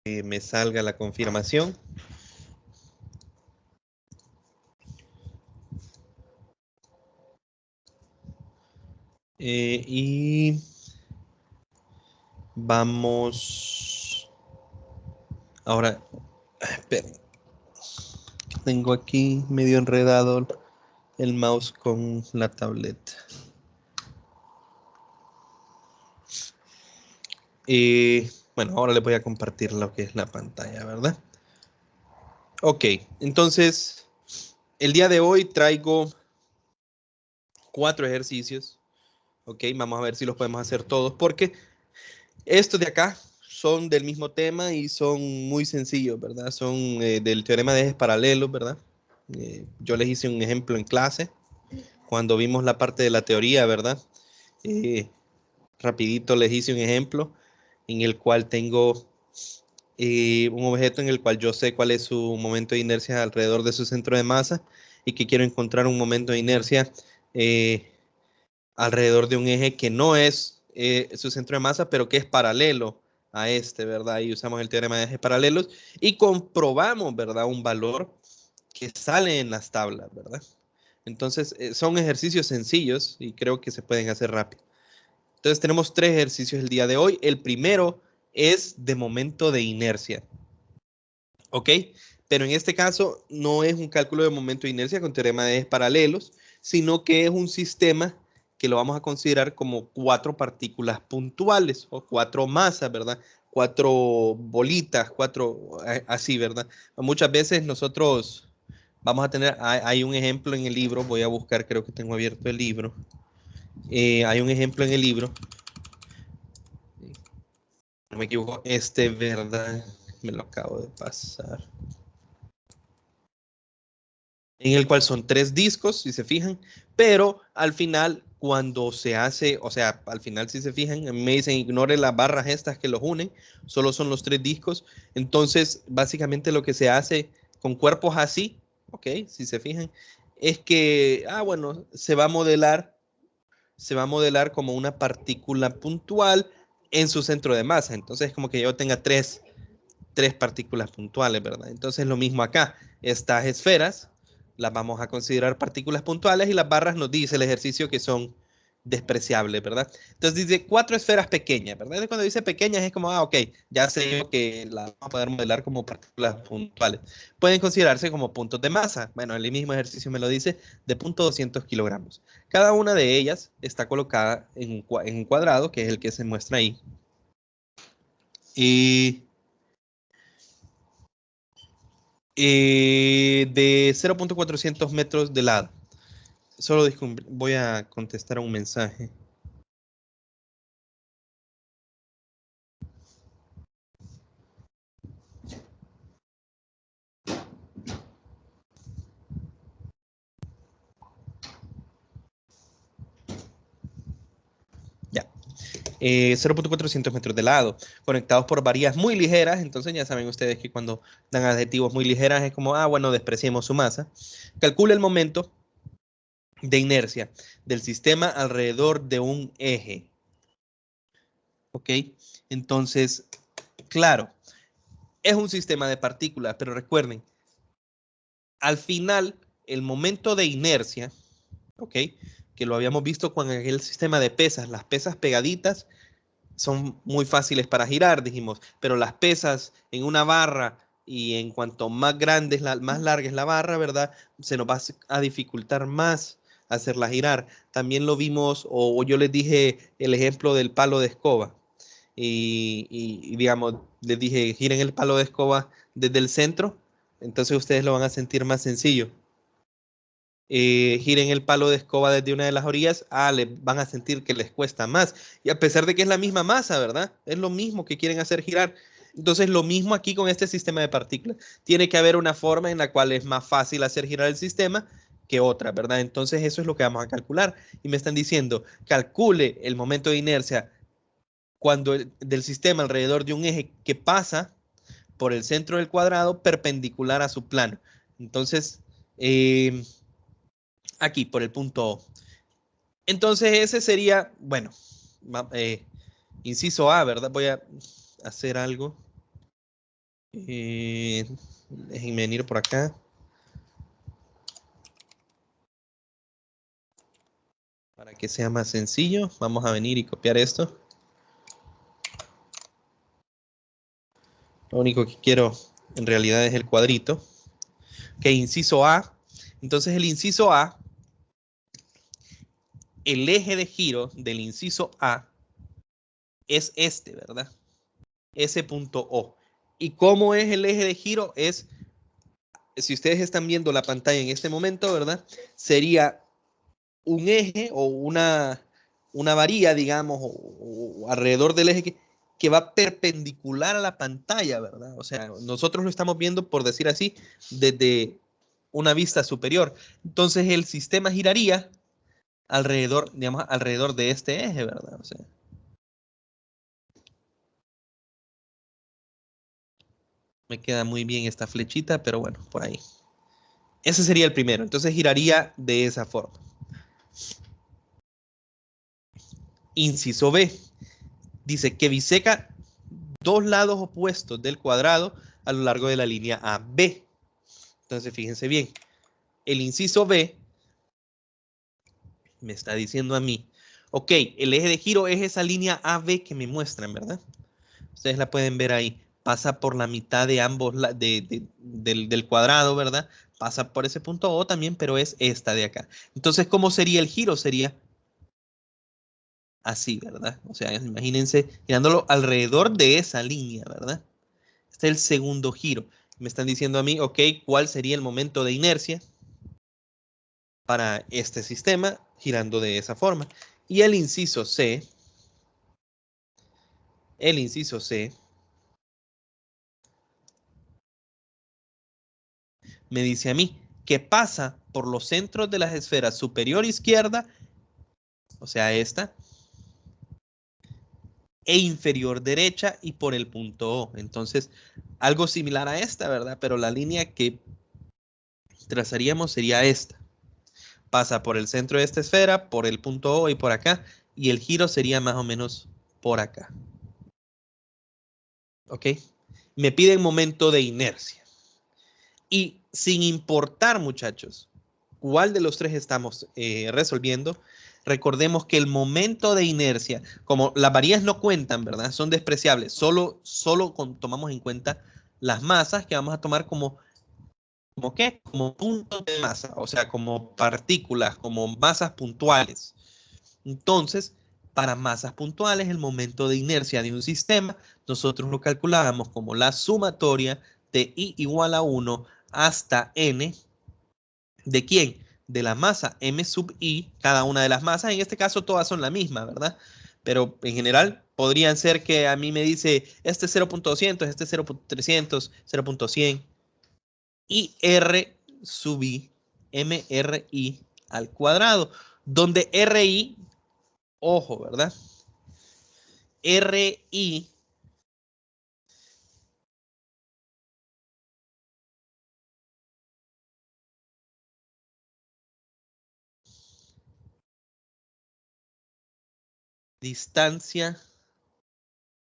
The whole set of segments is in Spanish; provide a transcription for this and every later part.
que me salga la confirmación. Y vamos. Ahora, esperen. Tengo aquí medio enredado el mouse con la tableta. Bueno, ahora les voy a compartir lo que es la pantalla, ¿verdad? Ok, entonces, el día de hoy traigo 4 ejercicios. Ok, vamos a ver si los podemos hacer todos, porque estos de acá son del mismo tema y son muy sencillos, ¿verdad? Son del teorema de ejes paralelos, ¿verdad? Yo les hice un ejemplo en clase cuando vimos la parte de la teoría, ¿verdad? Rapidito les hice un ejemplo en el cual tengo un objeto en el cual yo sé cuál es su momento de inercia alrededor de su centro de masa y que quiero encontrar un momento de inercia alrededor de un eje que no es su centro de masa, pero que es paralelo a este, ¿verdad? Y usamos el teorema de ejes paralelos y comprobamos, ¿verdad? Un valor que sale en las tablas, ¿verdad? Entonces, son ejercicios sencillos y creo que se pueden hacer rápido. Entonces, tenemos 3 ejercicios el día de hoy. El primero es de momento de inercia, ¿ok? Pero en este caso no es un cálculo de momento de inercia con teorema de ejes paralelos, sino que es un sistema que lo vamos a considerar como 4 partículas puntuales o 4 masas, ¿verdad? 4 bolitas, 4 así, ¿verdad? Muchas veces nosotros vamos a tener, hay un ejemplo en el libro, voy a buscar, creo que tengo abierto el libro. Hay un ejemplo en el libro, no me equivoco, ¿verdad? Me lo acabo de pasar. En el cual son 3 discos, si se fijan, pero al final, cuando se hace, o sea, al final, si se fijan, a mí me dicen ignore las barras estas que los unen, solo son los 3 discos. Entonces, básicamente lo que se hace con cuerpos así, ok, si se fijan, es que, bueno, se va a modelar como una partícula puntual en su centro de masa. Entonces, como que yo tenga 3 partículas puntuales, ¿verdad? Entonces lo mismo acá, estas esferas las vamos a considerar partículas puntuales y las barras nos dice el ejercicio que son despreciables, ¿verdad? Entonces dice 4 esferas pequeñas, ¿verdad? Y cuando dice pequeñas es como, ok, ya sé yo que las vamos a poder modelar como partículas puntuales. Pueden considerarse como puntos de masa. Bueno, el mismo ejercicio me lo dice, de 0.200 kilogramos. Cada una de ellas está colocada en un cuadrado, que es el que se muestra ahí. Y de 0.400 metros de lado. Solo voy a contestar a un mensaje. Ya. 0.400 metros de lado, conectados por varillas muy ligeras. Entonces ya saben ustedes que cuando dan adjetivos muy ligeras es como, bueno, despreciemos su masa. Calcula el momento de inercia del sistema alrededor de un eje. ¿Ok? Entonces, claro, es un sistema de partículas, pero recuerden, al final, el momento de inercia, ¿ok? Que lo habíamos visto con aquel sistema de pesas, las pesas pegaditas son muy fáciles para girar, dijimos, pero las pesas en una barra y en cuanto más grande es más larga es la barra, ¿verdad? Se nos va a dificultar más hacerla girar. También lo vimos, o yo les dije el ejemplo del palo de escoba. Y digamos, les dije, giren el palo de escoba desde el centro, entonces ustedes lo van a sentir más sencillo. Giren el palo de escoba desde una de las orillas, le van a sentir que les cuesta más. Y a pesar de que es la misma masa, ¿verdad? Es lo mismo que quieren hacer girar. Entonces, lo mismo aquí con este sistema de partículas. Tiene que haber una forma en la cual es más fácil hacer girar el sistema que otra, ¿verdad? Entonces, eso es lo que vamos a calcular. Y me están diciendo, calcule el momento de inercia cuando del sistema alrededor de un eje que pasa por el centro del cuadrado perpendicular a su plano. Entonces, aquí por el punto O. Entonces ese sería, bueno, inciso A, ¿verdad? Voy a hacer algo. Déjenme venir por acá. Para que sea más sencillo, vamos a venir y copiar esto. Lo único que quiero en realidad es el cuadrito. Ok, inciso A. Entonces el inciso A, el eje de giro del inciso A es este, ¿verdad? Ese punto O. ¿Y cómo es el eje de giro? Es, si ustedes están viendo la pantalla en este momento, ¿verdad? Sería un eje o una varilla, digamos, o alrededor del eje que va perpendicular a la pantalla, ¿verdad? O sea, nosotros lo estamos viendo, por decir así, desde una vista superior. Entonces el sistema giraría alrededor, digamos, alrededor de este eje, ¿verdad? O sea, me queda muy bien esta flechita, pero bueno, por ahí. Ese sería el primero. Entonces giraría de esa forma. Inciso B. Dice que biseca dos lados opuestos del cuadrado a lo largo de la línea AB. Entonces, fíjense bien. El inciso B me está diciendo a mí, ok, el eje de giro es esa línea AB que me muestran, ¿verdad? Ustedes la pueden ver ahí. Pasa por la mitad de ambos del cuadrado, ¿verdad? Pasa por ese punto O también, pero es esta de acá. Entonces, ¿cómo sería el giro? Sería así, ¿verdad? O sea, imagínense girándolo alrededor de esa línea, ¿verdad? Este es el segundo giro. Me están diciendo a mí, ok, ¿cuál sería el momento de inercia para este sistema girando de esa forma? Y el inciso C me dice a mí que pasa por los centros de las esferas superior izquierda, o sea, esta, e inferior derecha y por el punto O. Entonces, algo similar a esta, ¿verdad? Pero la línea que trazaríamos sería esta. Pasa por el centro de esta esfera, por el punto O y por acá, y el giro sería más o menos por acá. ¿Ok? Me piden momento de inercia. Y sin importar, muchachos, cuál de los tres estamos resolviendo, recordemos que el momento de inercia, como las varillas no cuentan, ¿verdad? Son despreciables. Solo tomamos en cuenta las masas que vamos a tomar ¿como qué? Como puntos de masa, o sea, como partículas, como masas puntuales. Entonces, para masas puntuales, el momento de inercia de un sistema, nosotros lo calculábamos como la sumatoria de I igual a 1 hasta N. ¿De quién? De la masa M sub I, cada una de las masas. En este caso, todas son la misma, ¿verdad? Pero en general, podrían ser que a mí me dice, este es 0.200, este es 0.300, 0.100. Y R sub I, MRI al cuadrado, donde RI, ojo, ¿verdad? RI distancia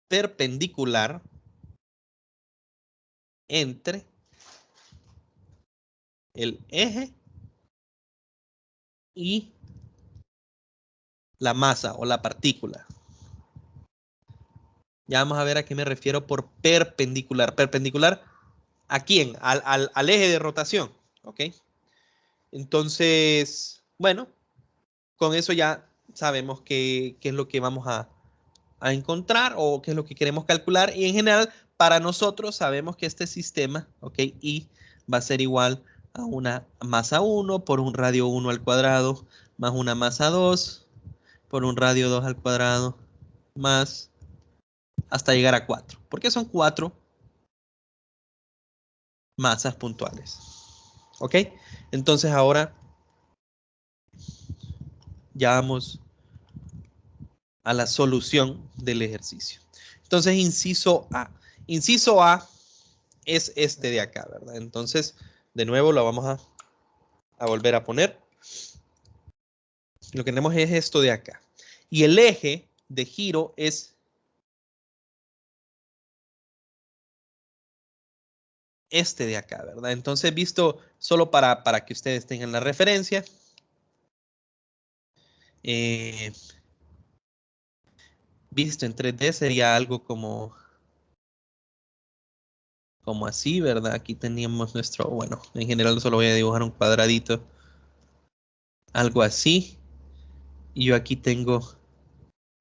perpendicular entre el eje y la masa o la partícula. Ya vamos a ver a qué me refiero por perpendicular. ¿Perpendicular a quién? Al eje de rotación. ¿Ok? Entonces, bueno, con eso ya sabemos qué es lo que vamos a encontrar o qué es lo que queremos calcular. Y en general, para nosotros sabemos que este sistema, ¿ok? Y va a ser igual a una masa 1 por un radio 1 al cuadrado más una masa 2 por un radio 2 al cuadrado más hasta llegar a 4. Porque son 4 masas puntuales. ¿Ok? Entonces ahora ya vamos a la solución del ejercicio. Entonces, inciso A. Inciso A es este de acá, ¿verdad? Entonces, de nuevo lo vamos a volver a poner. Lo que tenemos es esto de acá. Y el eje de giro es este de acá, ¿verdad? Entonces, visto solo para que ustedes tengan la referencia. Visto en 3D sería algo como así, ¿verdad? Aquí teníamos nuestro, bueno, en general solo voy a dibujar un cuadradito, algo así. Y yo aquí tengo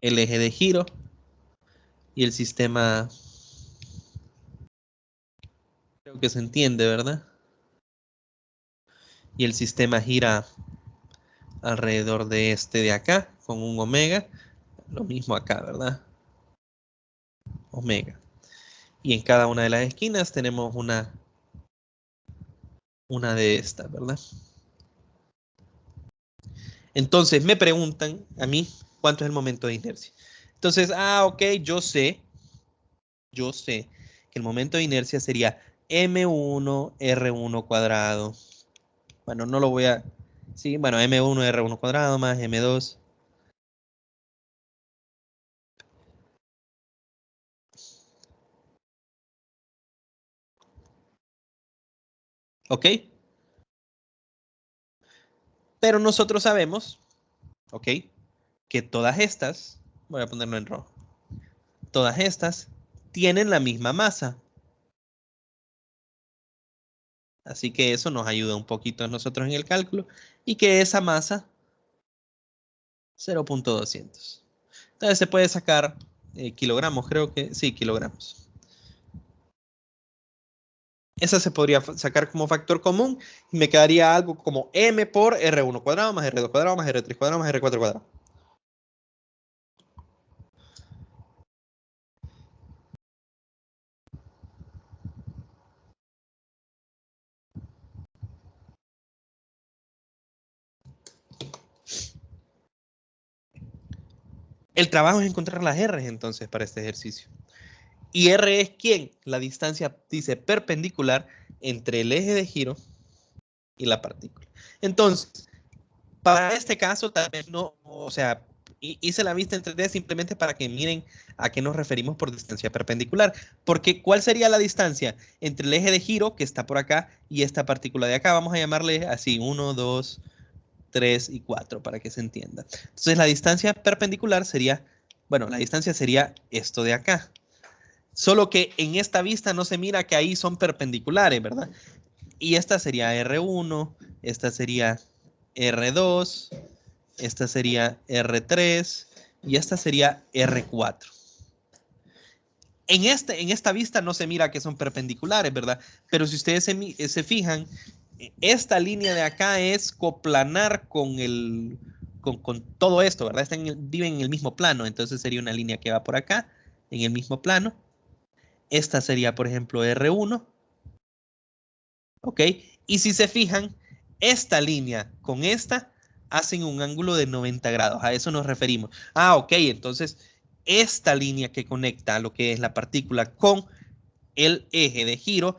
el eje de giro y el sistema, creo que se entiende, ¿verdad? Y el sistema gira alrededor de este de acá con un omega. Lo mismo acá, ¿verdad? Omega. Y en cada una de las esquinas tenemos una de estas, ¿verdad? Entonces me preguntan a mí cuánto es el momento de inercia. Entonces, ok, yo sé que el momento de inercia sería M1 R1 cuadrado. Bueno, no lo voy a... Sí, bueno, M1 R1 cuadrado más M2. ¿Ok? Pero nosotros sabemos, ¿ok? Que todas estas, voy a ponerlo en rojo, todas estas tienen la misma masa. Así que eso nos ayuda un poquito a nosotros en el cálculo y que esa masa 0.200. Entonces se puede sacar kilogramos, creo que sí, kilogramos. Esa se podría sacar como factor común y me quedaría algo como m por r1 cuadrado más r2 cuadrado más r3 cuadrado más r4 cuadrado. El trabajo es encontrar las R entonces para este ejercicio. Y R es ¿quién? La distancia, dice, perpendicular entre el eje de giro y la partícula. Entonces, para este caso, tal vez no, o sea, hice la vista en 3D simplemente para que miren a qué nos referimos por distancia perpendicular. Porque, ¿cuál sería la distancia entre el eje de giro, que está por acá, y esta partícula de acá? Vamos a llamarle así, 1, 2, 3 y 4, para que se entienda. Entonces, la distancia perpendicular sería, bueno, la distancia sería esto de acá. Solo que en esta vista no se mira que ahí son perpendiculares, ¿verdad? Y esta sería R1, esta sería R2, esta sería R3 y esta sería R4. En esta vista no se mira que son perpendiculares, ¿verdad? Pero si ustedes se fijan, esta línea de acá es coplanar con todo esto, ¿verdad? Viven en el mismo plano, entonces sería una línea que va por acá, en el mismo plano. Esta sería, por ejemplo, R1, ¿ok? Y si se fijan, esta línea con esta hacen un ángulo de 90 grados. A eso nos referimos. Ok, entonces esta línea que conecta lo que es la partícula con el eje de giro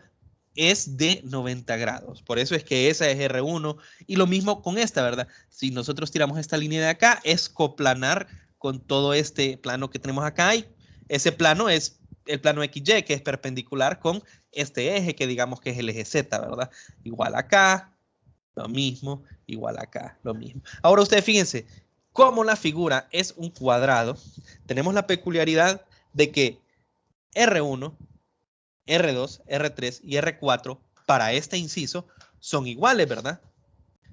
es de 90 grados. Por eso es que esa es R1 y lo mismo con esta, ¿verdad? Si nosotros tiramos esta línea de acá, es coplanar con todo este plano que tenemos acá y ese plano es el plano XY, que es perpendicular con este eje, que digamos que es el eje Z, ¿verdad? Igual acá, lo mismo, igual acá, lo mismo. Ahora ustedes fíjense, como la figura es un cuadrado, tenemos la peculiaridad de que R1, R2, R3 y R4 para este inciso son iguales, ¿verdad?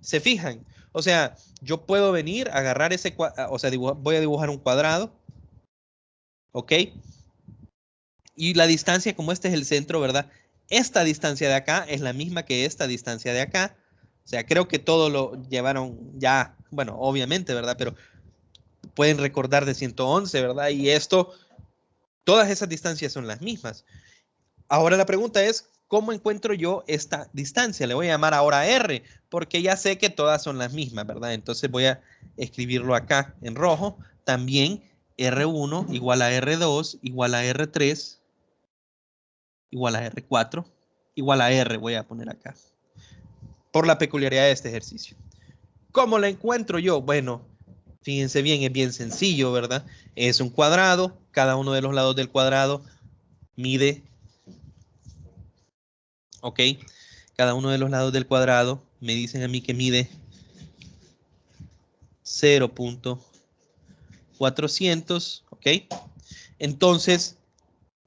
¿Se fijan? O sea, yo puedo venir, agarrar ese cuadrado, o sea, voy a dibujar un cuadrado, ¿ok? Y la distancia, como este es el centro, ¿verdad? Esta distancia de acá es la misma que esta distancia de acá. O sea, creo que todo lo llevaron ya, bueno, obviamente, ¿verdad? Pero pueden recordar de 111, ¿verdad? Y esto, todas esas distancias son las mismas. Ahora la pregunta es, ¿cómo encuentro yo esta distancia? Le voy a llamar ahora R, porque ya sé que todas son las mismas, ¿verdad? Entonces voy a escribirlo acá en rojo. También R1 igual a R2 igual a R3 igual a R4 igual a R, voy a poner acá, por la peculiaridad de este ejercicio. ¿Cómo la encuentro yo? Bueno, fíjense bien, es bien sencillo, ¿verdad? Es un cuadrado, cada uno de los lados del cuadrado mide ¿ok? Cada uno de los lados del cuadrado me dicen a mí que mide 0.400, ¿ok? Entonces,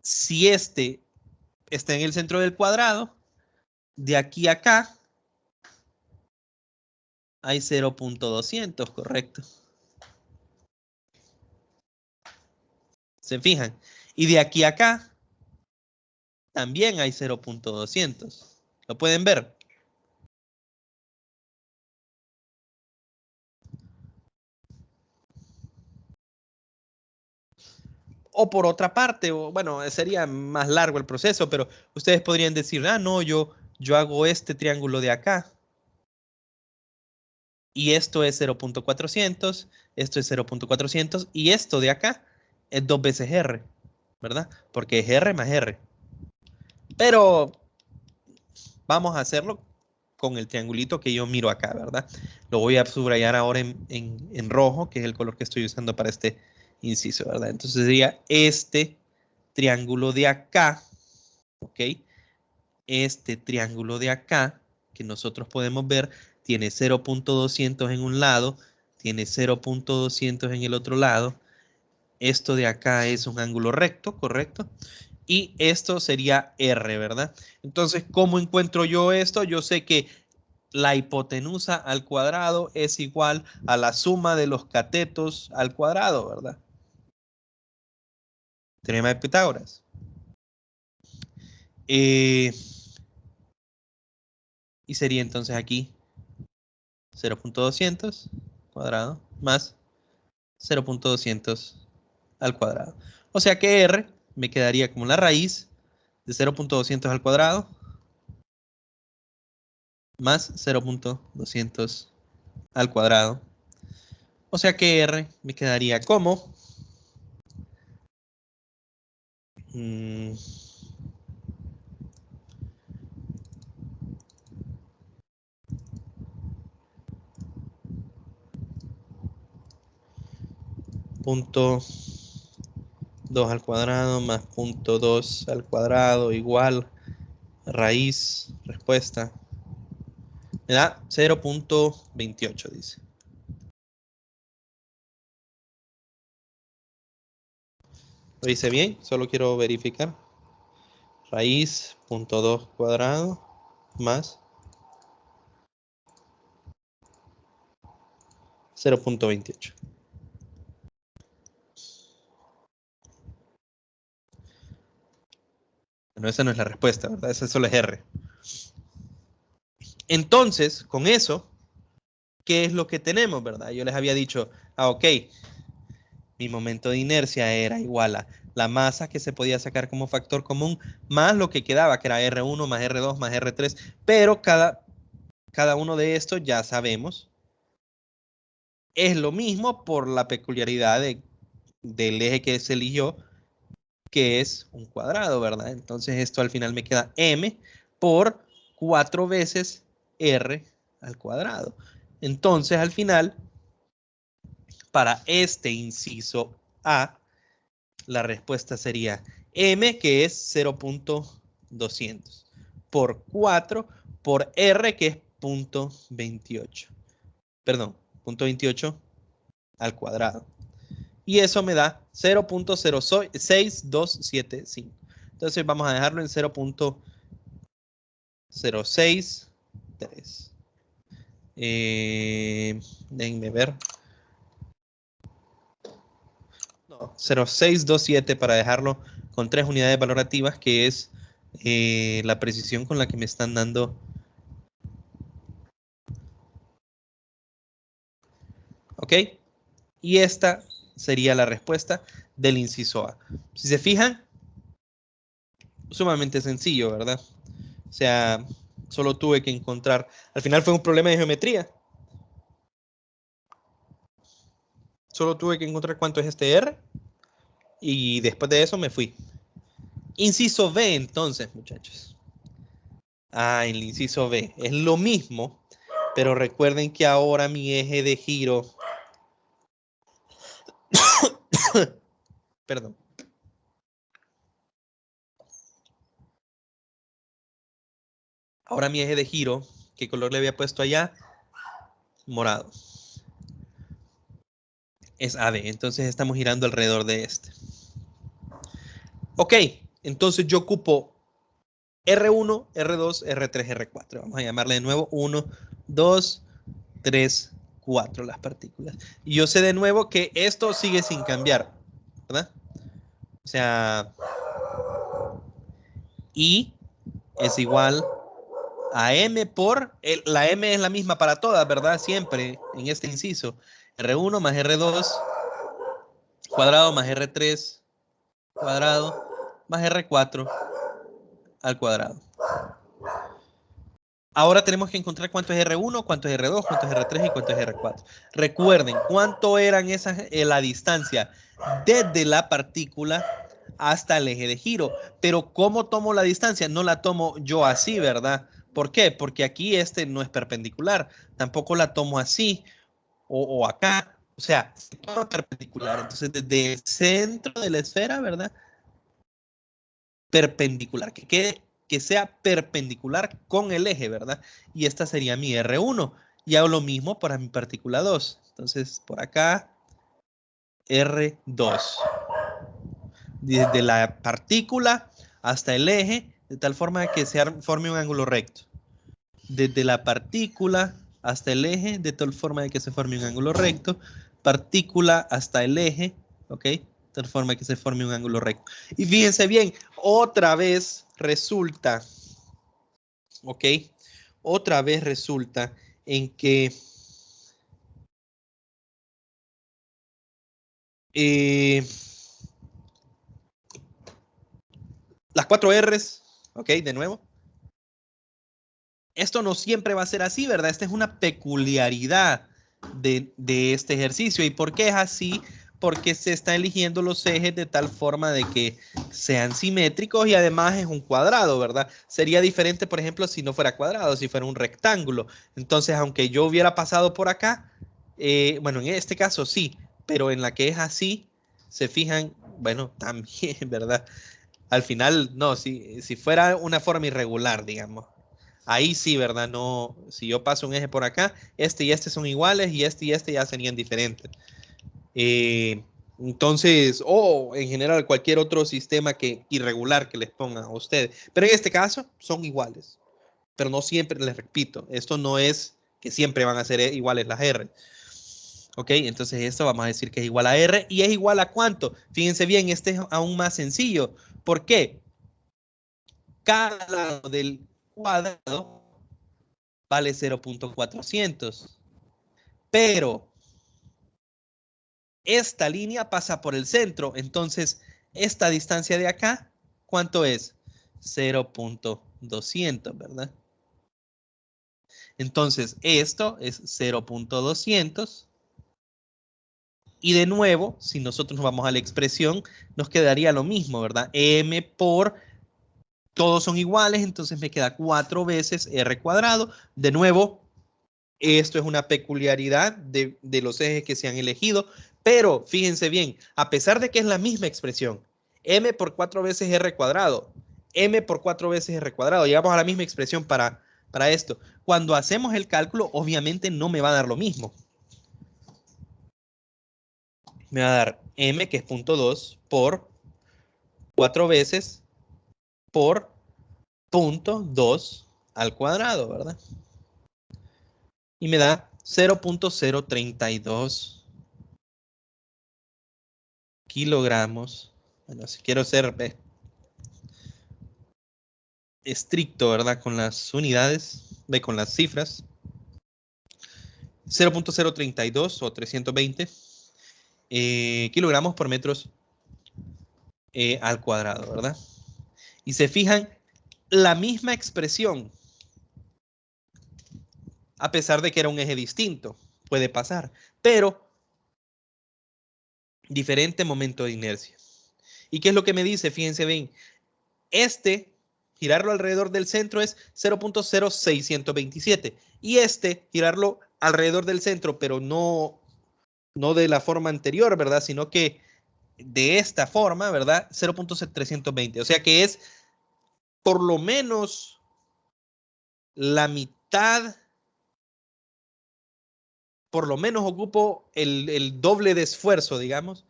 si este está en el centro del cuadrado, de aquí a acá hay 0.200, correcto. ¿Se fijan? Y de aquí a acá también hay 0.200. ¿Lo pueden ver? O por otra parte, o, bueno, sería más largo el proceso, pero ustedes podrían decir, ah, no, yo hago este triángulo de acá. Y esto es 0.400, esto es 0.400 y esto de acá es 2 veces R, ¿verdad? Porque es R más R. Pero vamos a hacerlo con el triangulito que yo miro acá, ¿verdad? Lo voy a subrayar ahora en rojo, que es el color que estoy usando para este inciso, ¿verdad? Entonces sería este triángulo de acá, ¿ok? Este triángulo de acá, que nosotros podemos ver, tiene 0.200 en un lado, tiene 0.200 en el otro lado. Esto de acá es un ángulo recto, ¿correcto? Y esto sería R, ¿verdad? Entonces, ¿cómo encuentro yo esto? Yo sé que la hipotenusa al cuadrado es igual a la suma de los catetos al cuadrado, ¿verdad? Teorema de Pitágoras. Y sería entonces aquí 0.200 cuadrado más 0.200 al cuadrado. O sea que R me quedaría como la raíz de 0.200 al cuadrado más 0.200 al cuadrado. O sea que R me quedaría como mmm, punto 2 al cuadrado más punto 2 al cuadrado igual raíz, respuesta. Me da 0.28, dice. ¿Lo hice bien? Solo quiero verificar. Raíz, punto 2 cuadrado, más 0.28. Bueno, esa no es la respuesta, ¿verdad? Esa solo es R. Entonces, con eso, ¿qué es lo que tenemos, verdad? Yo les había dicho, ok, mi momento de inercia era igual a la masa que se podía sacar como factor común, más lo que quedaba, que era R1 más R2 más R3, pero cada uno de estos ya sabemos, es lo mismo por la peculiaridad del eje que se eligió, que es un cuadrado, ¿verdad? Entonces esto al final me queda m por 4 veces r al cuadrado. Entonces al final, para este inciso A, la respuesta sería m, que es 0.200, por 4 por r, que es 0.28. Perdón, 0.28 al cuadrado. Y eso me da 0.06275. Entonces vamos a dejarlo en 0.063. Déjenme ver. No, 0.627 para dejarlo con 3 unidades valorativas, que es la precisión con la que me están dando. ¿Ok? Y esta sería la respuesta del inciso A. Si se fijan, sumamente sencillo, ¿verdad? O sea, solo tuve que encontrar, al final fue un problema de geometría. Solo tuve que encontrar cuánto es este R y después de eso me fui. Inciso B entonces, muchachos. Ah, el inciso B es lo mismo, pero recuerden que ahora mi eje de giro, perdón, Ahora mi eje de giro, ¿qué color le había puesto allá? Morado. Es AB, entonces estamos girando alrededor de este. Ok, entonces yo ocupo R1, R2, R3, R4. Vamos a llamarle de nuevo 1, 2, 3, 4 las partículas. Y yo sé de nuevo que esto sigue sin cambiar, ¿verdad? O sea, I es igual a M por, la M es la misma para todas, ¿verdad? Siempre en este inciso. R1 más R2 cuadrado más R3 cuadrado más R4 al cuadrado. Ahora tenemos que encontrar cuánto es R1, cuánto es R2, cuánto es R3 y cuánto es R4. Recuerden, cuánto eran esas, la distancia desde la partícula hasta el eje de giro. Pero ¿cómo tomo la distancia? No la tomo yo así, ¿verdad? ¿Por qué? Porque aquí este no es perpendicular. Tampoco la tomo así o acá. O sea, se toma perpendicular. Entonces, desde el centro de la esfera, ¿verdad? Perpendicular, que sea perpendicular con el eje, ¿verdad? Y esta sería mi R1. Y hago lo mismo para mi partícula 2. Entonces, por acá, R2. Desde la partícula hasta el eje, de tal forma que se forme un ángulo recto. Desde la partícula hasta el eje, de tal forma de que se forme un ángulo recto. Partícula hasta el eje, ¿ok? De tal forma que se forme un ángulo recto. Y fíjense bien, otra vez resulta, ¿ok? Otra vez resulta en que las 4 R's, ¿ok? De nuevo. Esto no siempre va a ser así, ¿verdad? Esta es una peculiaridad de este ejercicio. ¿Y por qué es así? Porque se está eligiendo los ejes de tal forma de que sean simétricos y además es un cuadrado, ¿verdad? Sería diferente, por ejemplo, si no fuera cuadrado, si fuera un rectángulo. Entonces, aunque yo hubiera pasado por acá, bueno, en este caso sí, pero en la que es así, se fijan, bueno, también, ¿verdad? Al final, no, si fuera una forma irregular, digamos. Ahí sí, ¿verdad? No, si yo paso un eje por acá, este y este son iguales y este ya serían diferentes. Entonces, o en general cualquier otro sistema irregular que les pongan a ustedes. Pero en este caso son iguales. Pero no siempre, les repito, esto no es que siempre van a ser iguales las R. Ok, entonces esto vamos a decir que es igual a R y es igual a ¿cuánto? Fíjense bien, este es aún más sencillo. ¿Por qué? Cada lado del cuadrado vale 0.400. Pero esta línea pasa por el centro. Entonces, esta distancia de acá, ¿cuánto es? 0.200, ¿verdad? Entonces, esto es 0.200. Y de nuevo, si nosotros nos vamos a la expresión, nos quedaría lo mismo, ¿verdad? M por, todos son iguales, entonces me queda 4 veces R cuadrado. De nuevo, esto es una peculiaridad de los ejes que se han elegido, pero fíjense bien, a pesar de que es la misma expresión, m por 4 veces r cuadrado, m por 4 veces r cuadrado, llegamos a la misma expresión para esto. Cuando hacemos el cálculo, obviamente no me va a dar lo mismo. Me va a dar m, que es 0.2, por 4 veces por 0.2 al cuadrado, ¿verdad? Y me da 0.032 kilogramos. Bueno, si quiero ser estricto, ¿verdad? Con las unidades, con las cifras. 0.032 o 320 kilogramos por metros al cuadrado, ¿verdad? Y se fijan, la misma expresión, a pesar de que era un eje distinto, puede pasar, pero diferente momento de inercia. ¿Y qué es lo que me dice? Fíjense bien, girarlo alrededor del centro es 0.0627 y girarlo alrededor del centro, pero no de la forma anterior, ¿verdad? Sino que de esta forma, ¿verdad? 0.320. O sea que es por lo menos la mitad, por lo menos ocupo el doble de esfuerzo, digamos,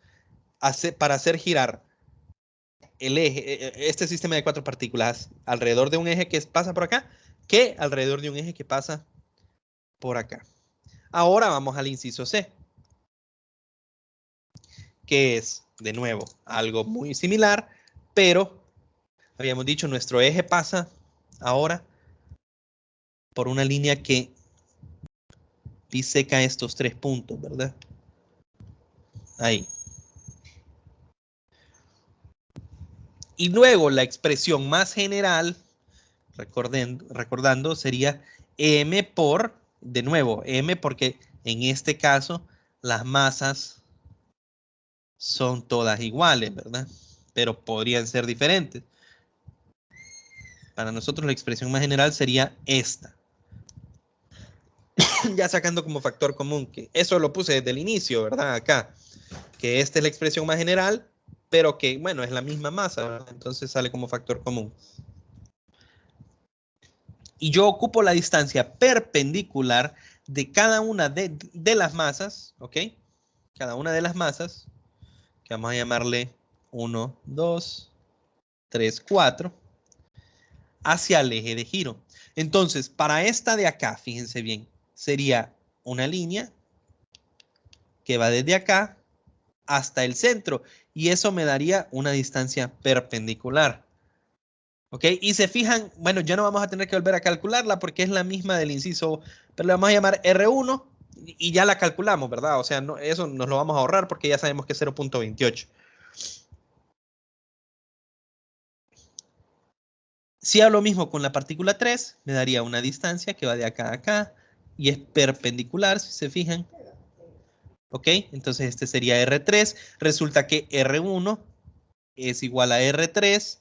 para hacer girar el eje, este sistema de 4 partículas alrededor de un eje que pasa por acá, que alrededor de un eje que pasa por acá. Ahora vamos al inciso C, que es, de nuevo, algo muy similar, pero habíamos dicho nuestro eje pasa ahora por una línea que biseca estos 3 puntos, ¿verdad? Ahí. Y luego la expresión más general, recordando, sería m por, de nuevo, m porque en este caso las masas son todas iguales, ¿verdad? Pero podrían ser diferentes. Para nosotros la expresión más general sería esta. Ya sacando como factor común, que eso lo puse desde el inicio, ¿verdad? Acá, que esta es la expresión más general, pero que, bueno, es la misma masa, ¿verdad? Entonces sale como factor común. Y yo ocupo la distancia perpendicular de cada una de las masas, ¿ok? Cada una de las masas, que vamos a llamarle 1, 2, 3, 4, hacia el eje de giro. Entonces, para esta de acá, fíjense bien, sería una línea que va desde acá hasta el centro y eso me daría una distancia perpendicular. ¿Ok? Y se fijan, bueno, ya no vamos a tener que volver a calcularla porque es la misma del inciso, pero le vamos a llamar R1 y ya la calculamos, ¿verdad? O sea, no, eso nos lo vamos a ahorrar porque ya sabemos que es 0.28. Si hago lo mismo con la partícula 3, me daría una distancia que va de acá a acá y es perpendicular, si se fijan. ¿Ok? Entonces este sería R3. Resulta que R1 es igual a R3,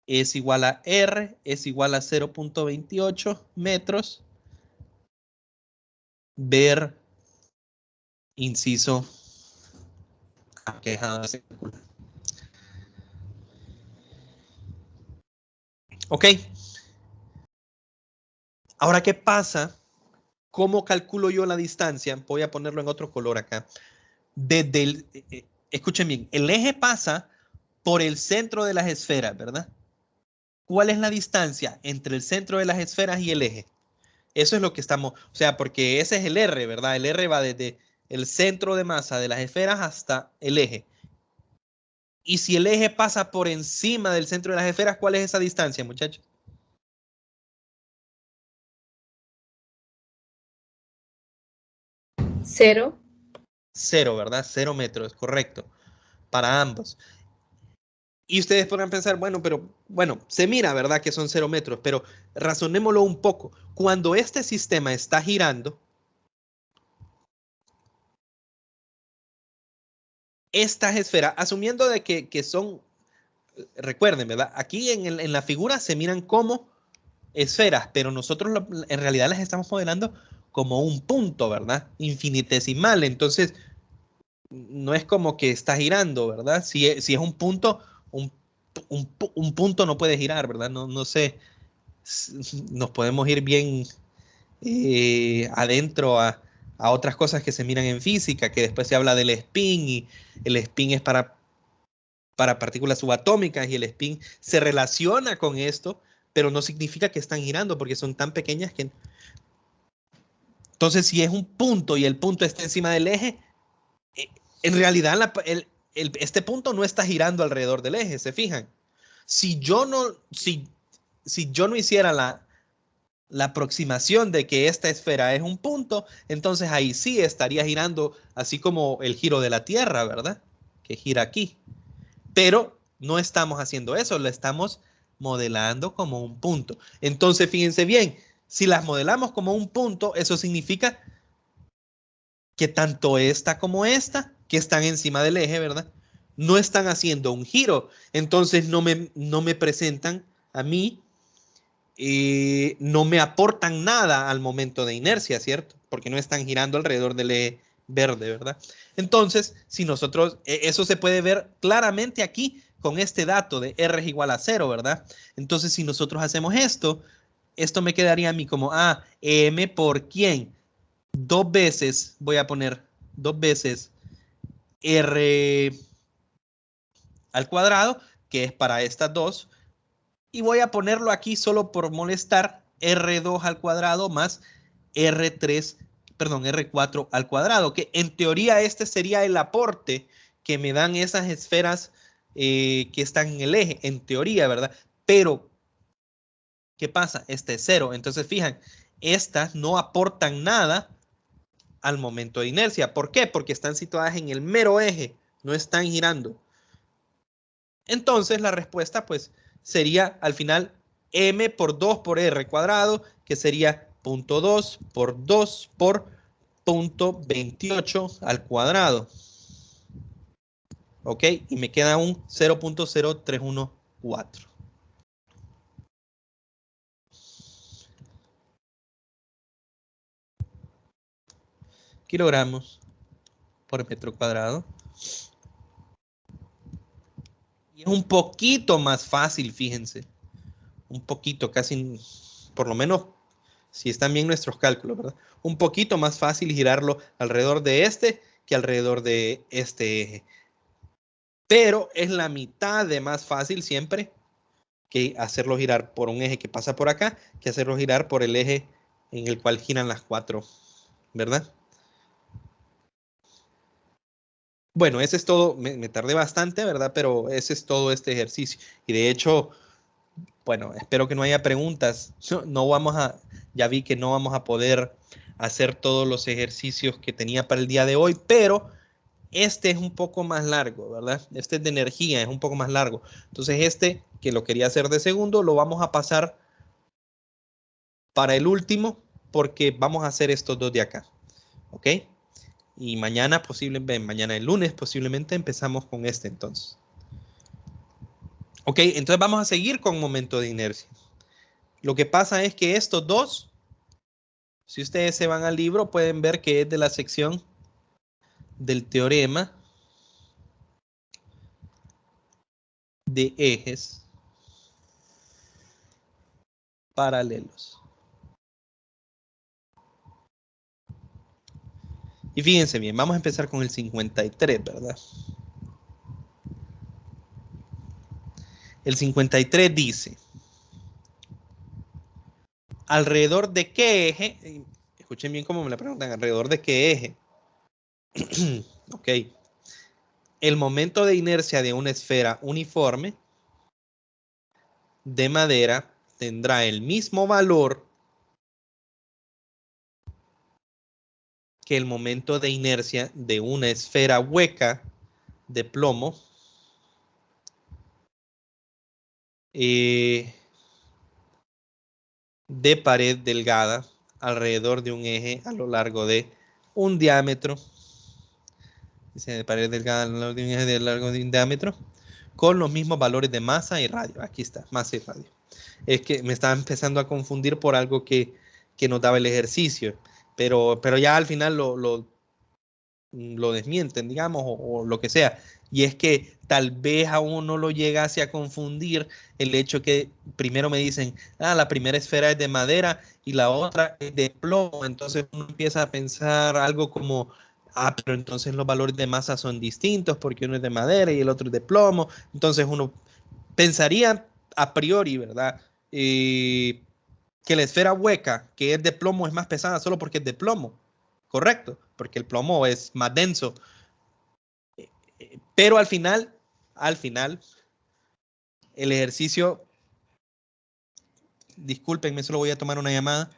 es igual a R, es igual a 0.28 metros. Ver inciso A. ¿Ok? Ahora, ¿qué pasa? ¿Cómo calculo yo la distancia? Voy a ponerlo en otro color acá. Desde el, escuchen bien, el eje pasa por el centro de las esferas, ¿verdad? ¿Cuál es la distancia entre el centro de las esferas y el eje? Eso es lo que estamos, o sea, porque ese es el R, ¿verdad? El R va desde el centro de masa de las esferas hasta el eje. Y si el eje pasa por encima del centro de las esferas, ¿cuál es esa distancia, muchachos? 0. 0, ¿verdad? 0 metros, correcto, para ambos. Y ustedes podrán pensar, bueno, pero bueno, se mira, ¿verdad? Que son 0 metros, pero razonémoslo un poco. Cuando este sistema está girando, estas esferas, asumiendo de que son, recuerden, ¿verdad? Aquí en la figura se miran como esferas, pero nosotros en realidad las estamos modelando como un punto, ¿verdad? Infinitesimal. Entonces, no es como que está girando, ¿verdad? Si es un punto, un, un punto no puede girar, ¿verdad? No, no sé, nos podemos ir bien adentro a otras cosas que se miran en física, que después se habla del spin y el spin es para partículas subatómicas y el spin se relaciona con esto, pero no significa que están girando porque son tan pequeñas que... Entonces, si es un punto y el punto está encima del eje, en realidad este punto no está girando alrededor del eje, ¿se fijan? Si yo no, si yo no hiciera la aproximación de que esta esfera es un punto, entonces ahí sí estaría girando así como el giro de la Tierra, ¿verdad? Que gira aquí. Pero no estamos haciendo eso, lo estamos modelando como un punto. Entonces, fíjense bien, si las modelamos como un punto, eso significa que tanto esta como esta, que están encima del eje, ¿verdad? No están haciendo un giro. Entonces no me presentan a mí, no me aportan nada al momento de inercia, ¿cierto? Porque no están girando alrededor del eje verde, ¿verdad? Entonces, si nosotros, eso se puede ver claramente aquí con este dato de R es igual a 0, ¿verdad? Entonces, si nosotros hacemos esto, esto me quedaría a mí como, m por quién. Dos veces, voy a poner dos veces r al cuadrado, que es para estas dos, y voy a ponerlo aquí solo por molestar, r2 al cuadrado más r3, perdón, r4 al cuadrado, que en teoría este sería el aporte que me dan esas esferas que están en el eje, en teoría, ¿verdad? Pero, ¿qué pasa? Este es cero. Entonces, fijan, estas no aportan nada al momento de inercia. ¿Por qué? Porque están situadas en el mero eje, no están girando. Entonces, la respuesta, pues, sería al final m por 2 por r cuadrado, que sería 0.2 por 2 por 0.28 al cuadrado. ¿Ok? Y me queda un 0.0314. Kilogramos por metro cuadrado. Y es un poquito más fácil, fíjense. Un poquito, casi, por lo menos, si están bien nuestros cálculos, ¿verdad? Un poquito más fácil girarlo alrededor de este que alrededor de este eje. Pero es la mitad de más fácil siempre que hacerlo girar por un eje que pasa por acá, que hacerlo girar por el eje en el cual giran las cuatro, ¿verdad? Bueno, ese es todo, me tardé bastante, ¿verdad? Pero ese es todo este ejercicio. Y de hecho, bueno, espero que no haya preguntas. No vamos a, ya vi que no vamos a poder hacer todos los ejercicios que tenía para el día de hoy, pero este es un poco más largo, ¿verdad? Este es de energía, es un poco más largo. Entonces este, que lo quería hacer de segundo, lo vamos a pasar para el último, porque vamos a hacer estos dos de acá, ¿ok? Y mañana, mañana el lunes posiblemente empezamos con este entonces. Ok, entonces vamos a seguir con momento de inercia. Lo que pasa es que estos dos, si ustedes se van al libro, pueden ver que es de la sección del teorema de ejes paralelos. Y fíjense bien, vamos a empezar con el 53, ¿verdad? El 53 dice, ¿alrededor de qué eje? Escuchen bien cómo me la preguntan, ¿alrededor de qué eje? Ok. El momento de inercia de una esfera uniforme de madera tendrá el mismo valor que el momento de inercia de una esfera hueca de plomo de pared delgada alrededor de un eje a lo largo de un diámetro. Dice de pared delgada a lo largo de un eje de largo de un diámetro con los mismos valores de masa y radio. Aquí está, masa y radio. Es que me estaba empezando a confundir por algo que nos daba el ejercicio, pero ya al final lo desmienten, digamos, o lo que sea. Y es que tal vez a uno lo llegase a confundir el hecho que primero me dicen, la primera esfera es de madera y la otra es de plomo. Entonces uno empieza a pensar algo como, pero entonces los valores de masa son distintos porque uno es de madera y el otro es de plomo. Entonces uno pensaría a priori, ¿verdad? Que la esfera hueca, que es de plomo, es más pesada solo porque es de plomo. Correcto, porque el plomo es más denso. Pero al final, el ejercicio, discúlpenme, solo voy a tomar una llamada.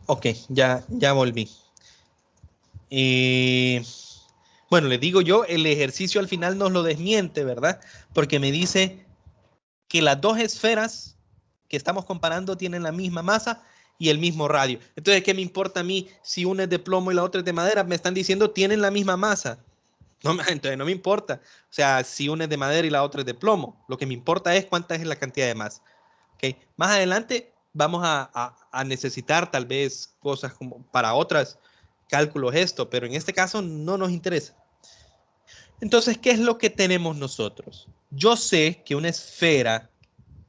Ok, ya volví. Bueno, le digo yo, el ejercicio al final nos lo desmiente, ¿verdad? Porque me dice que las dos esferas que estamos comparando tienen la misma masa y el mismo radio. Entonces, ¿qué me importa a mí si una es de plomo y la otra es de madera? Me están diciendo tienen la misma masa. No, entonces no me importa. O sea, si una es de madera y la otra es de plomo. Lo que me importa es cuánta es la cantidad de masa. ¿Okay? Más adelante vamos a necesitar tal vez cosas como para otros cálculos esto, pero en este caso no nos interesa. Entonces, ¿qué es lo que tenemos nosotros? Yo sé que una esfera,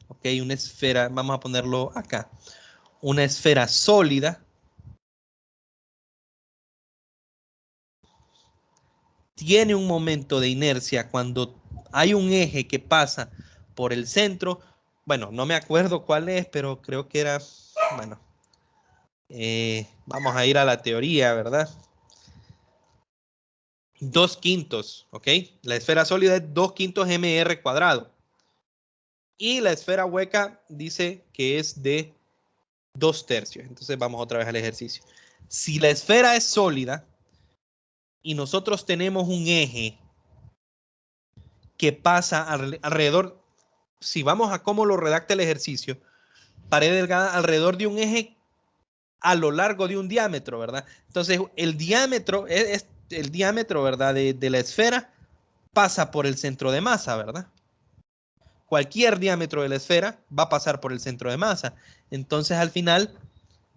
ok, una esfera, vamos a ponerlo acá, una esfera sólida tiene un momento de inercia cuando hay un eje que pasa por el centro. Bueno, no me acuerdo cuál es, pero creo que era, bueno, vamos a ir a la teoría, ¿verdad? 2/5, ¿ok? La esfera sólida es 2/5 mr cuadrado. Y la esfera hueca dice que es de 2/3. Entonces vamos otra vez al ejercicio. Si la esfera es sólida y nosotros tenemos un eje que pasa alrededor, si vamos a cómo lo redacta el ejercicio, pared delgada alrededor de un eje a lo largo de un diámetro, ¿verdad? Entonces el diámetro es el diámetro, ¿verdad? De la esfera pasa por el centro de masa, ¿verdad? Cualquier diámetro de la esfera va a pasar por el centro de masa. Entonces al final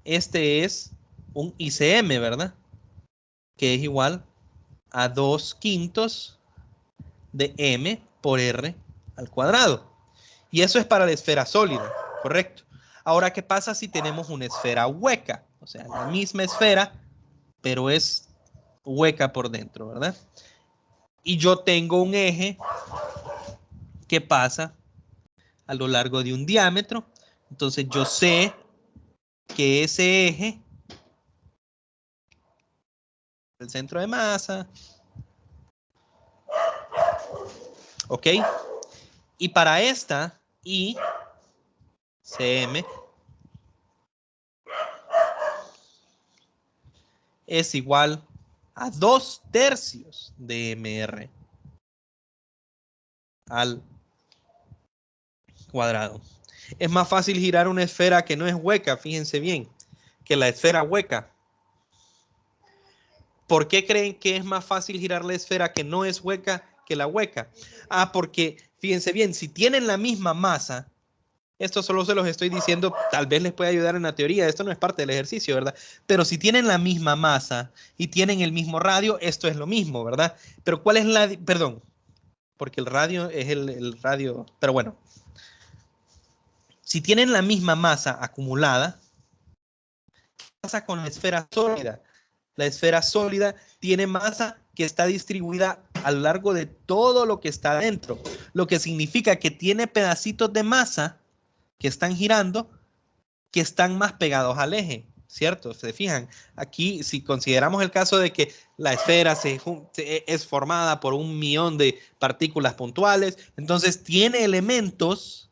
este es un ICM, ¿verdad? Que es igual a 2/5 de m por r al cuadrado. Y eso es para la esfera sólida, ¿correcto? Ahora, ¿qué pasa si tenemos una esfera hueca? O sea, la misma esfera, pero es hueca por dentro, ¿verdad? Y yo tengo un eje que pasa a lo largo de un diámetro. Entonces yo sé que ese eje, el centro de masa, ¿ok? Y para esta ICM es igual a 2/3 de mr al cuadrado. Es más fácil girar una esfera que no es hueca, fíjense bien, que la esfera hueca. ¿Por qué creen que es más fácil girar la esfera que no es hueca que la hueca? Ah, porque fíjense bien, si tienen la misma masa, esto solo se los estoy diciendo, tal vez les pueda ayudar en la teoría, esto no es parte del ejercicio, ¿verdad? Pero si tienen la misma masa y tienen el mismo radio, esto es lo mismo, ¿verdad? Pero ¿cuál es la, perdón, porque el radio es el radio, pero bueno, si tienen la misma masa acumulada, ¿qué pasa con la esfera sólida? La esfera sólida tiene masa que está distribuida a lo largo de todo lo que está dentro, lo que significa que tiene pedacitos de masa que están girando que están más pegados al eje, ¿cierto? Se fijan, aquí si consideramos el caso de que la esfera es formada por 1.000.000 de partículas puntuales, entonces tiene elementos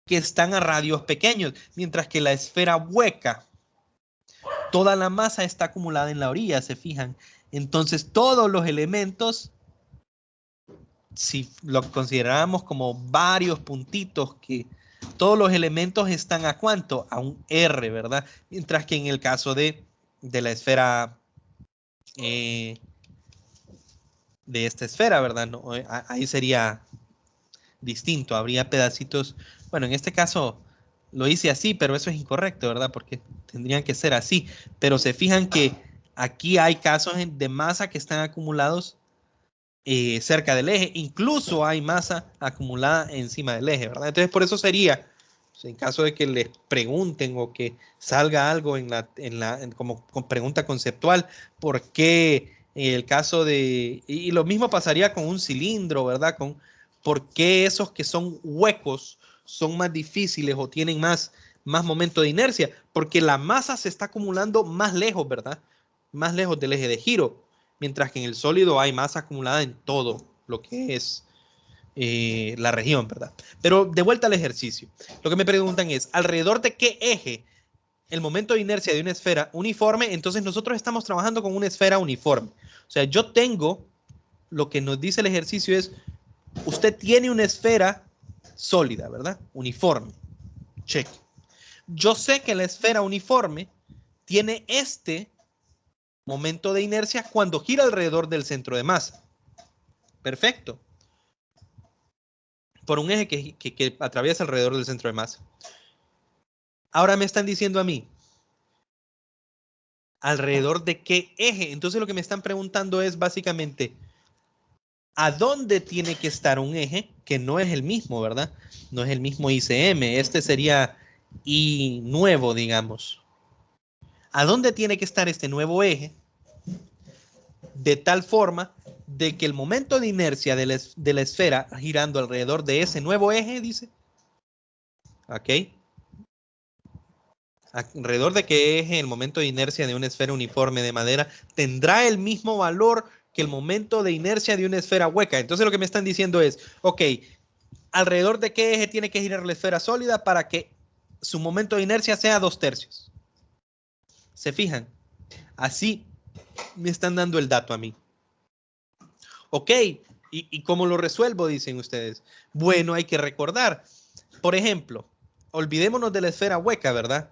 que están a radios pequeños, mientras que la esfera hueca, toda la masa está acumulada en la orilla, se fijan. Entonces todos los elementos, si lo consideramos como varios puntitos que todos los elementos están a ¿cuánto? A un R, ¿verdad? Mientras que en el caso de la esfera, de esta esfera, ¿verdad? No, ahí sería distinto, habría pedacitos, bueno, en este caso lo hice así, pero eso es incorrecto, ¿verdad? Porque tendrían que ser así, pero se fijan que aquí hay casos de masa que están acumulados cerca del eje, incluso hay masa acumulada encima del eje, ¿verdad? Entonces por eso sería, en caso de que les pregunten o que salga algo como pregunta conceptual, ¿por qué el caso de, y lo mismo pasaría con un cilindro, ¿verdad? ¿Por qué esos que son huecos son más difíciles o tienen más momento de inercia? Porque la masa se está acumulando más lejos, ¿verdad? Más lejos del eje de giro, mientras que en el sólido hay masa acumulada en todo lo que es la región, ¿verdad? Pero de vuelta al ejercicio. Lo que me preguntan es, ¿alrededor de qué eje el momento de inercia de una esfera uniforme, entonces nosotros estamos trabajando con una esfera uniforme. O sea, yo tengo, lo que nos dice el ejercicio es, usted tiene una esfera sólida, ¿verdad? Uniforme. Check. Yo sé que la esfera uniforme tiene este momento de inercia cuando gira alrededor del centro de masa. Perfecto. Por un eje que atraviesa alrededor del centro de masa. Ahora me están diciendo a mí, ¿alrededor de qué eje? Entonces lo que me están preguntando es básicamente, ¿a dónde tiene que estar un eje que no es el mismo, ¿verdad? No es el mismo ICM. Este sería I nuevo, digamos. ¿A dónde tiene que estar este nuevo eje? De tal forma de que el momento de inercia de la esfera girando alrededor de ese nuevo eje, dice, ¿ok? Alrededor de qué eje el momento de inercia de una esfera uniforme de madera tendrá el mismo valor que el momento de inercia de una esfera hueca. Entonces lo que me están diciendo es, ok, alrededor de qué eje tiene que girar la esfera sólida para que su momento de inercia sea 2/3. ¿Se fijan? Así me están dando el dato a mí. Ok, ¿y cómo lo resuelvo? Dicen ustedes. Bueno, hay que recordar. Por ejemplo, olvidémonos de la esfera hueca, ¿verdad?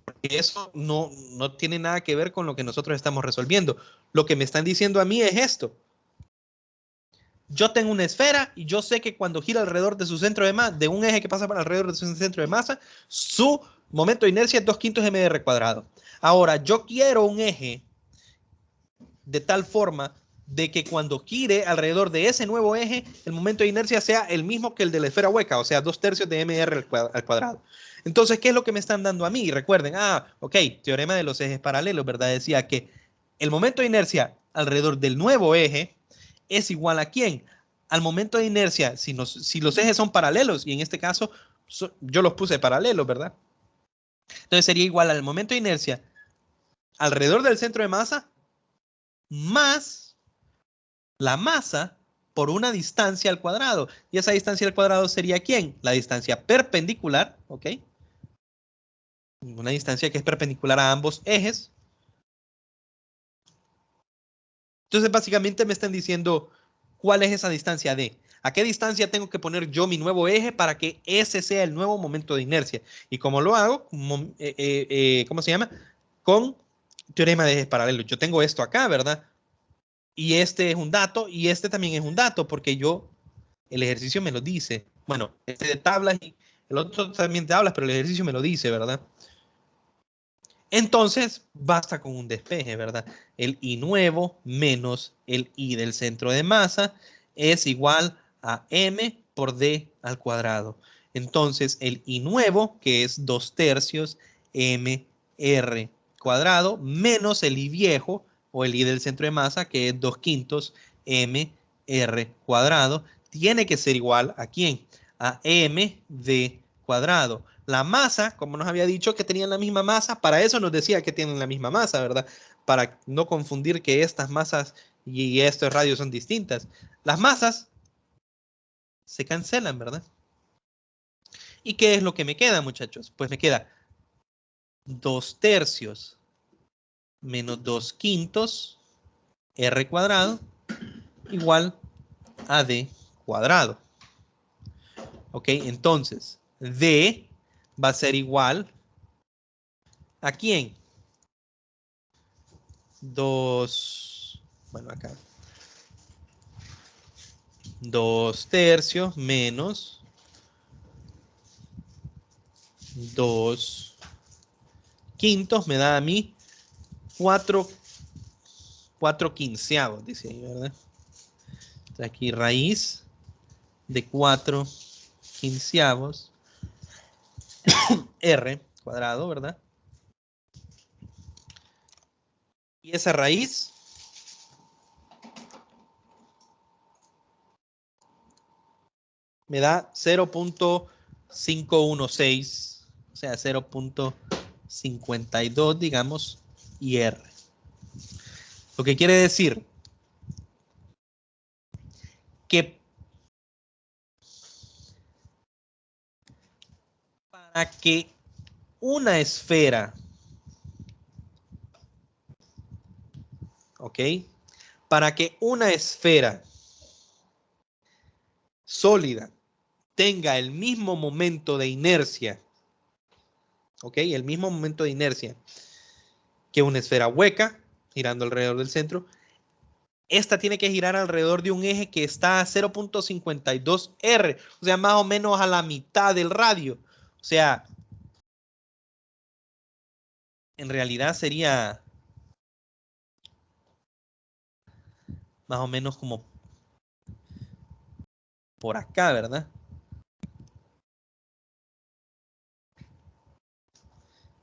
Porque eso no tiene nada que ver con lo que nosotros estamos resolviendo. Lo que me están diciendo a mí es esto. Yo tengo una esfera y yo sé que cuando gira alrededor de su centro de masa, de un eje que pasa por alrededor de su centro de masa, su momento de inercia es 2/5 mr cuadrado. Ahora, yo quiero un eje de tal forma de que cuando gire alrededor de ese nuevo eje, el momento de inercia sea el mismo que el de la esfera hueca, o sea, 2/3 de mr al cuadrado. Entonces, ¿qué es lo que me están dando a mí? Recuerden, ok, teorema de los ejes paralelos, ¿verdad? Decía que el momento de inercia alrededor del nuevo eje es igual a ¿quién? Al momento de inercia, si los ejes son paralelos, y en este caso yo los puse paralelos, ¿verdad? Entonces sería igual al momento de inercia alrededor del centro de masa más la masa por una distancia al cuadrado. Y esa distancia al cuadrado sería ¿quién? La distancia perpendicular, ¿ok? Una distancia que es perpendicular a ambos ejes. Entonces, básicamente me están diciendo cuál es esa distancia D. ¿A qué distancia tengo que poner yo mi nuevo eje para que ese sea el nuevo momento de inercia? ¿Y cómo lo hago? ¿Cómo se llama? Con teorema de ejes paralelos. Yo tengo esto acá, ¿verdad? Y este es un dato y este también es un dato porque el ejercicio me lo dice. Bueno, este de tablas y el otro también de tablas, pero el ejercicio me lo dice, ¿verdad? Entonces, basta con un despeje, ¿verdad? El I nuevo menos el I del centro de masa es igual a M por D al cuadrado. Entonces, el I nuevo, que es 2/3 MR cuadrado, menos el I viejo, o el I del centro de masa, que es 2/5 MR cuadrado, tiene que ser igual a ¿quién? A MD cuadrado. La masa, como nos había dicho que tenían la misma masa, para eso nos decía que tienen la misma masa, ¿verdad? Para no confundir que estas masas y estos radios son distintas. Las masas se cancelan, ¿verdad? ¿Y qué es lo que me queda, muchachos? Pues me queda 2/3 menos 2/5 R cuadrado igual a D cuadrado. ¿Ok? Entonces, D va a ser igual ¿a quién? 2, bueno, acá. 2/3 menos 2/5 me da a mí 4/15, dice ahí, ¿verdad? Entonces aquí raíz de 4/15 R cuadrado, ¿verdad? Y esa raíz me da 0.516, o sea, 0.52, digamos, y R. Lo que quiere decir que para que una esfera, ¿ok? Para que una esfera sólida tenga el mismo momento de inercia, ¿ok? El mismo momento de inercia que una esfera hueca, girando alrededor del centro, esta tiene que girar alrededor de un eje que está a 0.52 R, o sea, más o menos a la mitad del radio. O sea, en realidad sería más o menos como por acá, ¿verdad?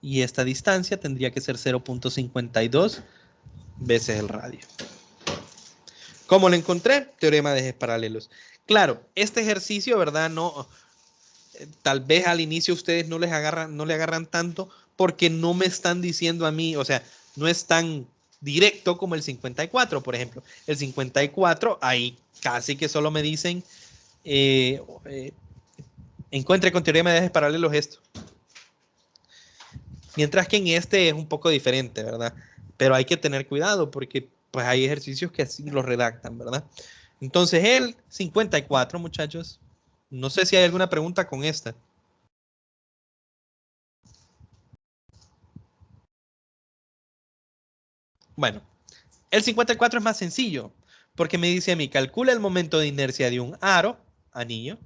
Y esta distancia tendría que ser 0.52 veces el radio. ¿Cómo lo encontré? Teorema de ejes paralelos. Claro, este ejercicio, ¿verdad? No, tal vez al inicio ustedes no le agarran tanto porque no me están diciendo a mí, o sea, no es tan directo como el 54, por ejemplo. El 54, ahí casi que solo me dicen, encuentre con teorema de ejes paralelos esto. Mientras que en este es un poco diferente, ¿verdad? Pero hay que tener cuidado porque pues hay ejercicios que así lo redactan, ¿verdad? Entonces el 54, muchachos, no sé si hay alguna pregunta con esta. Bueno, el 54 es más sencillo porque me dice a mí, calcula el momento de inercia de un aro, anillo,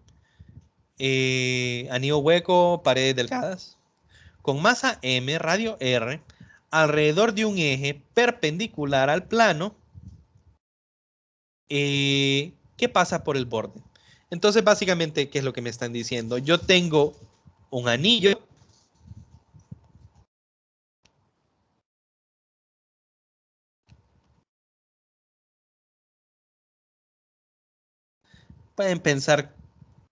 anillo hueco, paredes delgadas, con masa m, radio r, alrededor de un eje perpendicular al plano que pasa por el borde. Entonces, básicamente, ¿qué es lo que me están diciendo? Yo tengo un anillo. Pueden pensar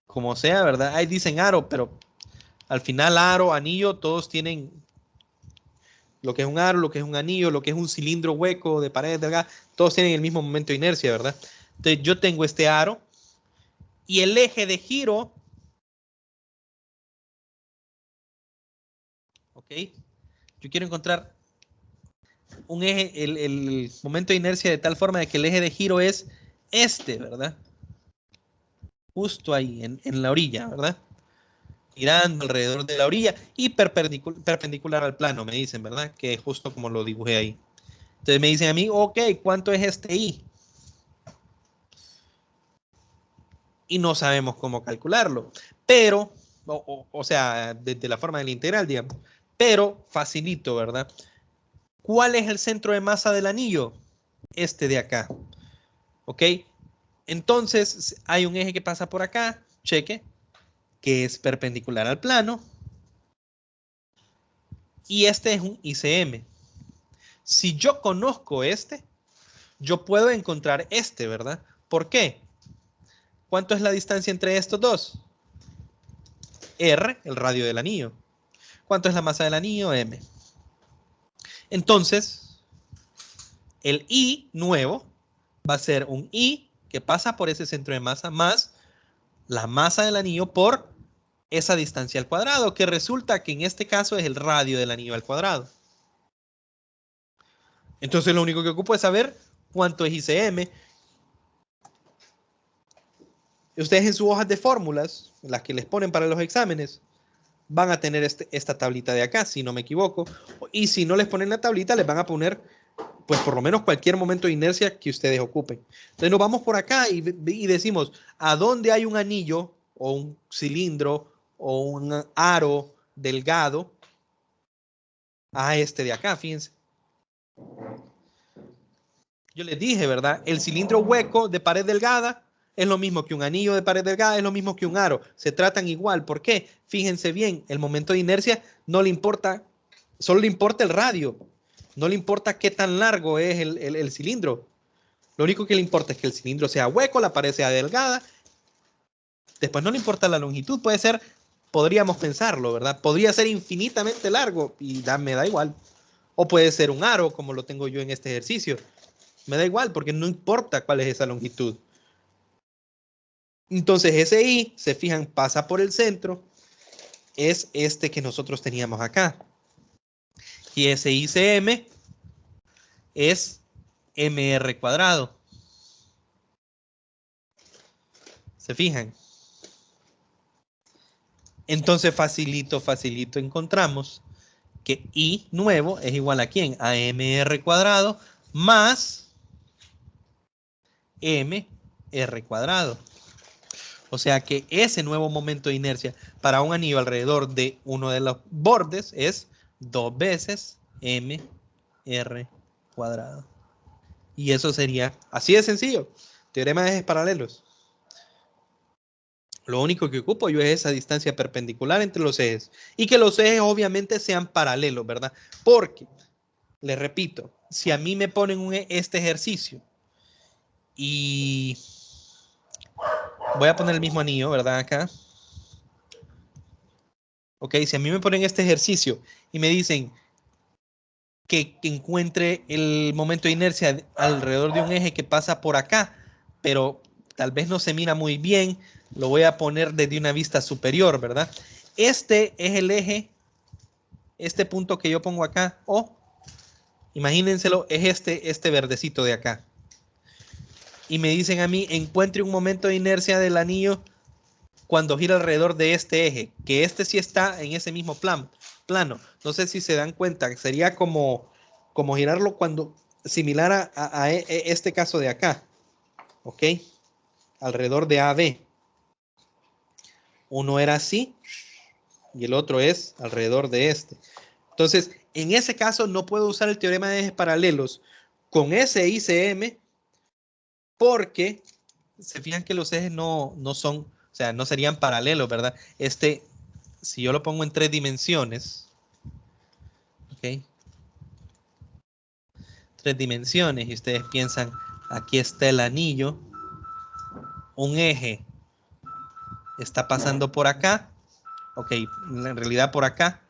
como sea, ¿verdad? Ahí dicen aro, pero al final aro, anillo, todos tienen lo que es un aro, lo que es un anillo, lo que es un cilindro hueco de paredes delgadas, todos tienen el mismo momento de inercia, ¿verdad? Entonces, yo tengo este aro y el eje de giro, ¿ok? Yo quiero encontrar un eje, el momento de inercia de tal forma de que el eje de giro es este, ¿verdad? Justo ahí, en la orilla, ¿verdad? Girando alrededor de la orilla y perpendicular al plano, me dicen, ¿verdad? Que es justo como lo dibujé ahí. Entonces me dicen a mí, ok, ¿cuánto es este I? Y no sabemos cómo calcularlo. Pero, o sea, desde la forma del integral, digamos. Pero facilito, ¿verdad? ¿Cuál es el centro de masa del anillo? Este de acá. ¿Ok? Entonces, hay un eje que pasa por acá, cheque, que es perpendicular al plano. Y este es un ICM. Si yo conozco este, yo puedo encontrar este, ¿verdad? ¿Por qué? ¿Cuánto es la distancia entre estos dos? R, el radio del anillo. ¿Cuánto es la masa del anillo? M. Entonces, el I nuevo va a ser un I que pasa por ese centro de masa más la masa del anillo por esa distancia al cuadrado, que resulta que en este caso es el radio del anillo al cuadrado. Entonces lo único que ocupo es saber cuánto es ICM. Ustedes en sus hojas de fórmulas, las que les ponen para los exámenes, van a tener esta tablita de acá, si no me equivoco. Y si no les ponen la tablita, les van a poner, pues por lo menos cualquier momento de inercia que ustedes ocupen. Entonces nos vamos por acá y decimos, ¿a dónde hay un anillo o un cilindro o un aro delgado? A este de acá, fíjense. Yo les dije, ¿verdad? El cilindro hueco de pared delgada es lo mismo que un anillo de pared delgada, es lo mismo que un aro. Se tratan igual. ¿Por qué? Fíjense bien, el momento de inercia no le importa, solo le importa el radio. No le importa qué tan largo es el cilindro. Lo único que le importa es que el cilindro sea hueco, la pared sea delgada. Después no le importa la longitud. Puede ser, podríamos pensarlo, ¿verdad? Podría ser infinitamente largo y me da igual. O puede ser un aro, como lo tengo yo en este ejercicio. Me da igual porque no importa cuál es esa longitud. Entonces ese I, se fijan, pasa por el centro. es este que nosotros teníamos acá. Y ese ICM es MR cuadrado. ¿Se fijan? Entonces facilito encontramos que I nuevo es igual a ¿quién? A MR cuadrado más MR cuadrado. O sea que ese nuevo momento de inercia para un anillo alrededor de uno de los bordes es 2 veces MR cuadrado. Y eso sería así de sencillo. Teorema de ejes paralelos. Lo único que ocupo yo es esa distancia perpendicular entre los ejes. Y que los ejes obviamente sean paralelos, ¿verdad? Porque, les repito, si a mí me ponen este ejercicio y voy a poner el mismo anillo, ¿verdad? Acá. Ok, si a mí me ponen este ejercicio y me dicen que encuentre el momento de inercia alrededor de un eje que pasa por acá, pero tal vez no se mira muy bien, lo voy a poner desde una vista superior, ¿verdad? Este es el eje, este punto que yo pongo acá, o imagínenselo, es este verdecito de acá. Y me dicen a mí, encuentre un momento de inercia del anillo cuando gira alrededor de este eje, que este sí está en ese mismo plano. No sé si se dan cuenta, sería como girarlo cuando similar a este caso de acá, ¿ok? Alrededor de AB. Uno era así y el otro es alrededor de este. Entonces, en ese caso no puedo usar el teorema de ejes paralelos con ese ICM porque se fijan que los ejes no son, o sea, no serían paralelos, ¿verdad? Si yo lo pongo en 3 dimensiones, ¿ok? 3 dimensiones y ustedes piensan, aquí está el anillo, un eje está pasando por acá, ok, en realidad por acá,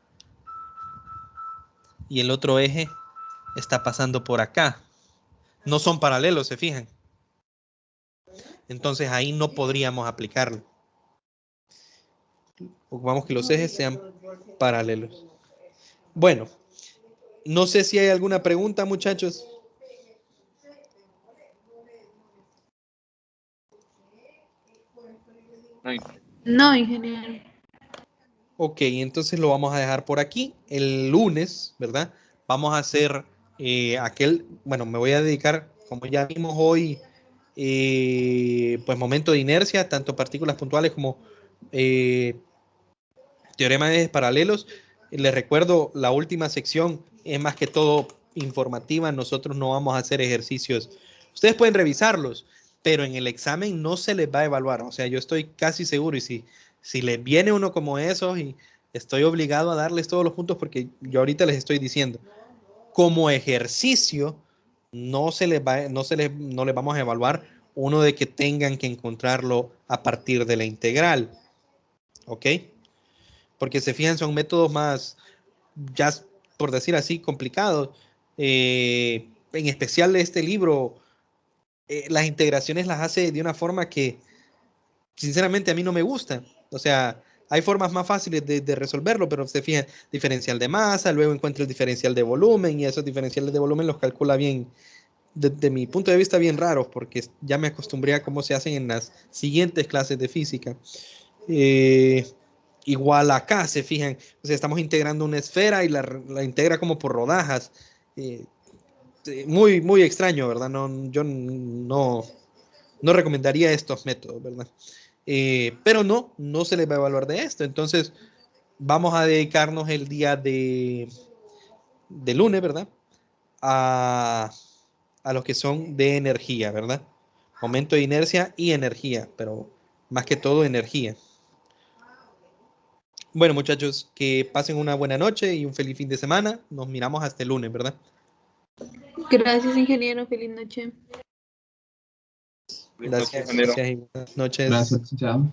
y el otro eje está pasando por acá. No son paralelos, se fijan. Entonces ahí no podríamos aplicarlo. Ocupamos que los ejes sean paralelos. Bueno, no sé si hay alguna pregunta, muchachos. No, ingeniero. Ok, entonces lo vamos a dejar por aquí. El lunes, ¿verdad? Vamos a hacer bueno, me voy a dedicar, como ya vimos hoy, pues momento de inercia, tanto partículas puntuales como teorema de ejes paralelos. Les recuerdo, la última sección es más que todo informativa. Nosotros no vamos a hacer ejercicios. Ustedes pueden revisarlos, pero en el examen no se les va a evaluar. O sea, yo estoy casi seguro y si les viene uno como esos y estoy obligado a darles todos los puntos porque yo ahorita les estoy diciendo, como ejercicio no les vamos a evaluar uno de que tengan que encontrarlo a partir de la integral. ¿Ok? Porque se fijan, son métodos más, ya por decir así, complicados. En especial este libro, las integraciones las hace de una forma que sinceramente a mí no me gusta. O sea, hay formas más fáciles de resolverlo, pero se fijan, diferencial de masa, luego encuentra el diferencial de volumen y esos diferenciales de volumen los calcula bien, desde mi punto de vista, bien raros, porque ya me acostumbré a cómo se hacen en las siguientes clases de física. Igual acá, se fijan, o sea, estamos integrando una esfera y la integra como por rodajas. Muy, muy extraño, ¿verdad? Yo no recomendaría estos métodos, ¿verdad? Pero no se les va a evaluar de esto. Entonces, vamos a dedicarnos el día de lunes, ¿verdad? A los que son de energía, ¿verdad? Momento de inercia y energía, pero más que todo energía. Bueno, muchachos, que pasen una buena noche y un feliz fin de semana. Nos miramos hasta el lunes, ¿verdad? Gracias, ingeniero. Feliz noche. Gracias y buenas noches. Gracias, chao.